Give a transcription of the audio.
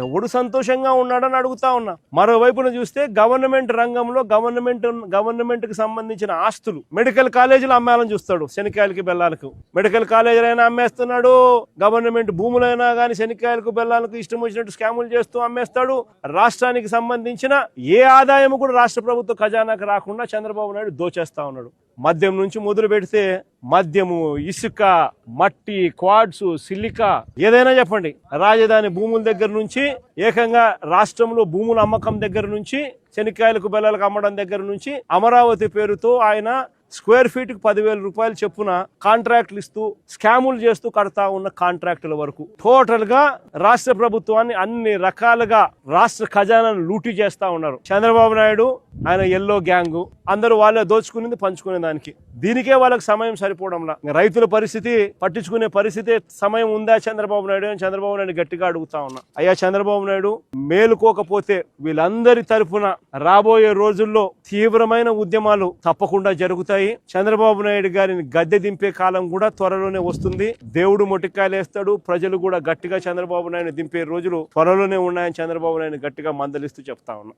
ఎవడు సంతోషంగా ఉన్నాడని అడుగుతా ఉన్నా. మరోవైపున చూస్తే గవర్నమెంట్ రంగంలో గవర్నమెంట్ కి సంబంధించిన ఆస్తులు మెడికల్ కాలేజీలు అమ్మాలని చూస్తాడు. శనికాయలకి బెల్లాలకు మెడికల్ కాలేజీలైనా అమ్మేస్తున్నాడు. గవర్నమెంట్ భూములైనా కానీ శనికాయలకు బెల్లాలకు ఇష్టం వచ్చినట్టు స్కాములు చేస్తూ అమ్మేస్తాడు. రాష్ట్రానికి సంబంధించిన ఏ ఆదాయం కూడా రాష్ట్ర ప్రభుత్వ ఖజానాకు రాకుండా చంద్రబాబు నాయుడు దోచేస్తా ఉన్నాడు. మద్యం నుంచి మొదలు పెడితే మద్యము, ఇసుక, మట్టి, క్వాడ్స్, సిలికా ఏదైనా చెప్పండి, రాజధాని భూముల దగ్గర నుంచి ఏకంగా రాష్ట్రంలో భూముల అమ్మకం దగ్గర నుంచి శనికాయలకు బెల్లాలకు అమ్మడం దగ్గర నుంచి అమరావతి పేరుతో ఆయన స్క్వేర్ ఫీట్ కు 10,000 రూపాయలు చెప్పున కాంట్రాక్టులు ఇస్తూ స్కాములు చేస్తూ కడతా ఉన్న కాంట్రాక్టుల వరకు టోటల్ గా రాష్ట్ర ప్రభుత్వాన్ని అన్ని రకాలుగా రాష్ట్ర ఖజానాను లూటీ చేస్తా ఉన్నారు చంద్రబాబు నాయుడు. ఆయన ఎల్లో గ్యాంగు అందరూ వాళ్ళే దోచుకునేది పంచుకునే దానికి. దీనికే వాళ్ళకి సమయం సరిపోవడంలా. రైతుల పరిస్థితి పట్టించుకునే పరిస్థితి సమయం ఉందా చంద్రబాబు నాయుడు అని చంద్రబాబు నాయుడు గట్టిగా అడుగుతా ఉన్నా. అయ్యా చంద్రబాబు నాయుడు, మేలుకోకపోతే వీళ్ళందరి తరఫున రాబోయే రోజుల్లో తీవ్రమైన ఉద్యమాలు తప్పకుండా జరుగుతాయి. చంద్రబాబు నాయుడు గారిని గద్దె దింపే కాలం కూడా త్వరలోనే వస్తుంది. దేవుడు మొటికాయలు వేస్తాడు. ప్రజలు కూడా గట్టిగా చంద్రబాబు నాయుడు దింపే రోజులు త్వరలోనే ఉన్నాయని చంద్రబాబు నాయుడు గట్టిగా మందలిస్తూ చెప్తా ఉన్నా.